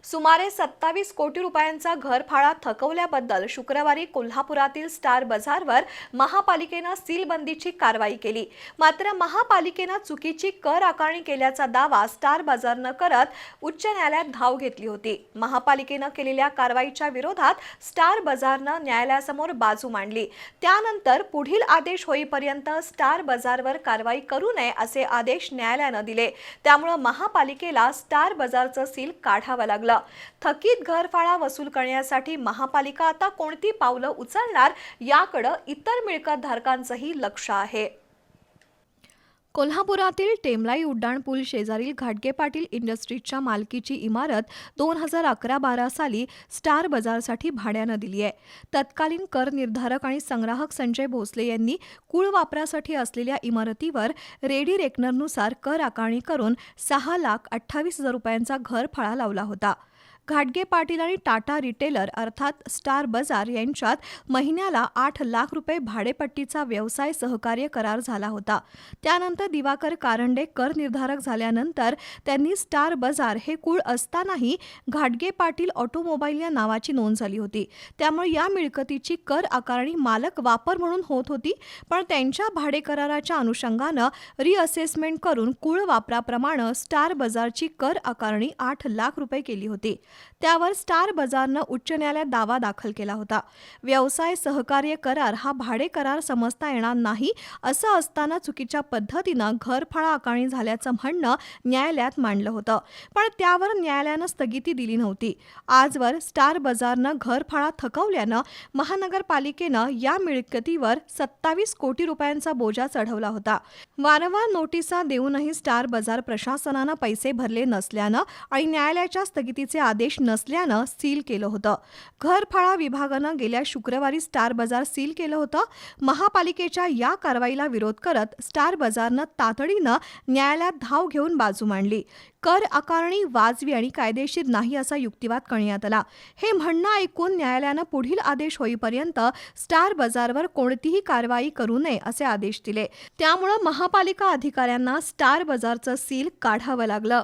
सुमारे 27 कोटी रुपयांचा घरफाळा थकवल्याबद्दल शुक्रवारी कोल्हापुरातील स्टार बाजारवर महापालिकेने सीलबंदीची कारवाई केली। मात्र महापालिकेने चुकीची कर आकारणी केल्याचा दावा स्टार बाजारने करत उच्च न्यायालयात धाव घेतली होती। महापालिकेने केलेल्या कारवाईच्या विरोधात स्टार बाजारने न्यायालयासमोर बाजू मांडली। त्यानंतर पुढील आदेश होईपर्यंत स्टार बाजारवर कारवाई करू नये असे आदेश न्यायालयाने दिले। त्यामुळे महापालिकेला स्टार बाजारचं सील काढावं लागलं। थकीत घरफाळा वसूल करण्यासाठी महापालिका आता कोणती पावलं उचलणार याकडे इतर मिळकतधारकांचंही लक्ष आहे। कोल्हापुरातील टेमलाई उड्डाणपूल शेजारील घाटगे पाटील इंडस्ट्रीजच्या मालकीची इमारत 2011-12 साली स्टार बाजारसाठी भाड्यानं दिली आहे। तत्कालीन कर निर्धारक आणि संग्राहक संजय भोसले यांनी कुळ वापरासाठी असलेल्या इमारतीवर रेडी रेकनरनुसार कर आकारणी करून 6,28,000 रुपयांचा घरफाळा लावला होता। घाटगे पाटील आणि टाटा रिटेलर अर्थात स्टार बाजार यांच्यात महिन्याला 8 लाख रुपये भाडेपट्टीचा व्यवसाय सहकार्य करार झाला होता। त्यानंतर दिवाकर कारंडे कर निर्धारक झाल्यानंतर त्यांनी स्टार बाजार हे कुळ असतानाही घाटगे पाटील ऑटोमोबाईल या नावाची नोंद झाली होती। त्यामुळे या मिळकतीची कर आकारणी मालक वापर म्हणून होत होती, पण त्यांच्या भाडे कराराच्या अनुषंगानं रिअसेसमेंट करून कुळ वापराप्रमाणे स्टार बाजारची कर आकारणी 8 लाख रुपये केली होती। त्यावर स्टार बाजारने उच्च न्यायालयात दावा दाखल केला होता। व्यवसाय सहकार्य करार हा भाडे करार समजता येणार नाही असं असताना चुकीच्या पद्धतीनं घरफाळा आकारणी झाल्याचं म्हणणं न्यायालयात मांडलं होतं, पण त्यावर न्यायालयानं स्थगिती दिली नव्हती। आजवर स्टार बाजारनं घरफाळा थकवल्यानं महानगरपालिकेनं या मिळकतीवर 27 कोटी रुपयांचा बोजा चढवला होता। वारंवार नोटिसा देऊनही स्टार बाजार प्रशासनानं पैसे भरले नसल्यानं आणि न्यायालयाच्या स्थगितीचे आदेश नसल्यानं सील केलं होतं। घरफाळा विभागानं गेल्या शुक्रवारी स्टार बाजार सील केलं होतं। महापालिकेच्या या कारवाईला विरोध करत स्टार बाजारनं तातडीनं न्यायालयात धाव घेऊन बाजू मांडली। कर आकारणी वाजवी आणि कायदेशीर नाही असा युक्तिवाद करण्यात आला। हे म्हणणं ऐकून न्यायालयानं पुढील आदेश होईपर्यंत स्टार बाजारवर कोणतीही कारवाई करू नये असे आदेश दिले। त्यामुळे महापालिका अधिकाऱ्यांना स्टार बाजारचं सील काढावं लागलं।